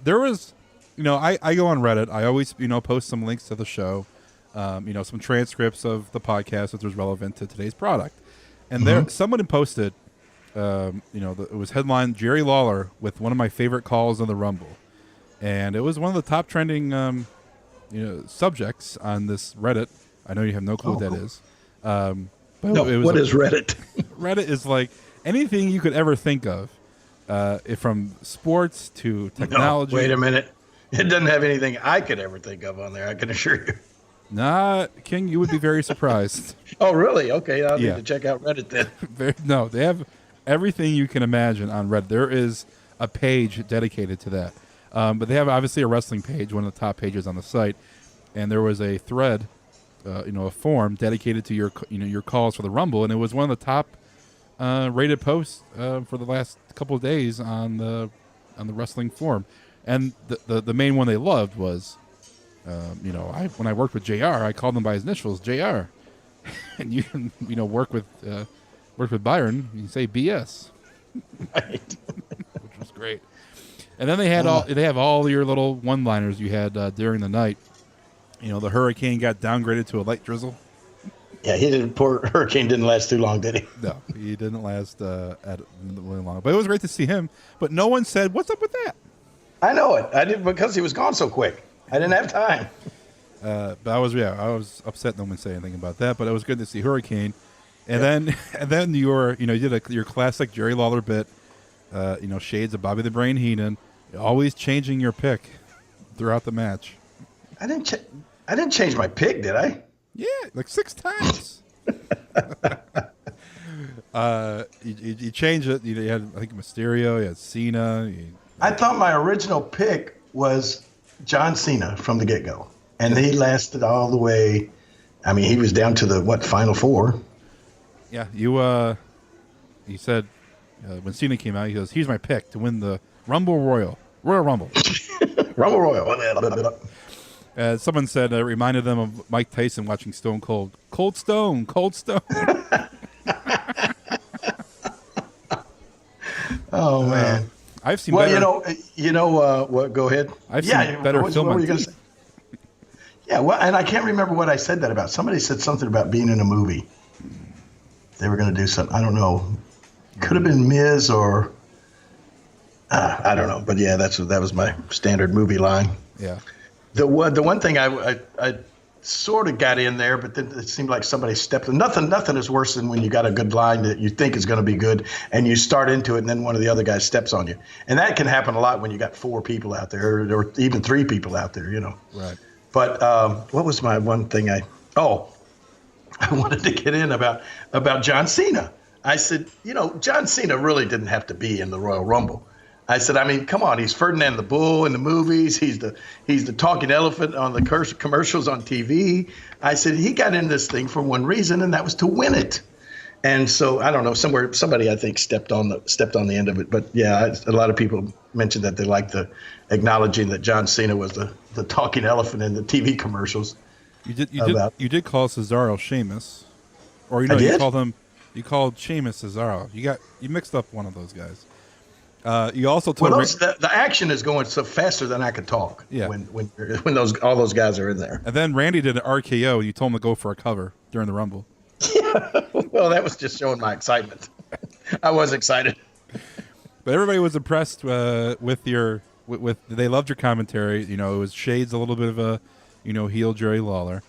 there was, I go on Reddit. I always, post some links to the show, some transcripts of the podcast if was relevant to today's product. And there, someone had posted, it was headlined Jerry Lawler with one of my favorite calls on the Rumble. And it was one of the top trending, subjects on this Reddit. I know you have no clue what that is. But no, it was what is Reddit? Reddit is like anything you could ever think of, from sports to technology. No, wait a minute. It doesn't have anything I could ever think of on there, I can assure you. Nah, King, you would be very surprised. Oh, really? Okay, I'll need to check out Reddit then. No, they have everything you can imagine on Reddit. There is a page dedicated to that. But they have obviously a wrestling page, one of the top pages on the site. And there was a thread, a forum dedicated to your calls for the Rumble. And it was one of the top rated posts for the last couple of days on the wrestling forum. And the main one they loved was, when I worked with JR, I called him by his initials, JR. And you can, work with Byron, you can say BS. Right. Which was great. And then they have all your little one-liners you had during the night. The hurricane got downgraded to a light drizzle. Yeah, poor hurricane didn't last too long, did he? No, he didn't last really long. But it was great to see him. But no one said, "What's up with that?" I know it. I did because he was gone so quick. I didn't have time. But I was upset no one said anything about that. But it was good to see Hurricane. And then you did your classic Jerry Lawler bit. Shades of Bobby the Brain Heenan, always changing your pick throughout the match. I didn't change my pick, did I? Yeah, like 6 times. You changed it. You had, I think, Mysterio. You had Cena. I thought my original pick was John Cena from the get-go, and he lasted all the way. I mean, he was down to the final 4. Yeah, you said when Cena came out, he goes, "Here's my pick to win the Royal Rumble." Rumble Royal. Someone said it reminded them of Mike Tyson watching Stone Cold. Cold Stone. Oh man, I've seen. Well, better, what? Go ahead. I've seen better film. What were you going to say? Yeah, well, and I can't remember what I said that about. Somebody said something about being in a movie. They were going to do something. I don't know. Could have been Miz or I don't know. But yeah, that was my standard movie line. Yeah. The one thing I sort of got in there, but then it seemed like somebody stepped in. Nothing is worse than when you got a good line that you think is going to be good, and you start into it, and then one of the other guys steps on you. And that can happen a lot when you got 4 people out there, or even 3 people out there, Right. But what was my one thing I wanted to get in about John Cena. I said, John Cena really didn't have to be in the Royal Rumble. I said, I mean, come on, he's Ferdinand the Bull in the movies. He's the talking elephant on the commercials on TV. I said, he got in this thing for one reason, and that was to win it. And so I don't know, somebody I think stepped on the end of it. But yeah, a lot of people mentioned that they liked the acknowledging that John Cena was the talking elephant in the TV commercials. You did call Cesaro Sheamus, or you called Sheamus Cesaro. You mixed up one of those guys. You also told the action is going so faster than I could talk. Yeah. When all those guys are in there. And then Randy did an RKO. You told him to go for a cover during the Rumble. Yeah. Well, that was just showing my excitement. I was excited. But everybody was impressed with they loved your commentary. It was shades a little bit of a heel Jerry Lawler.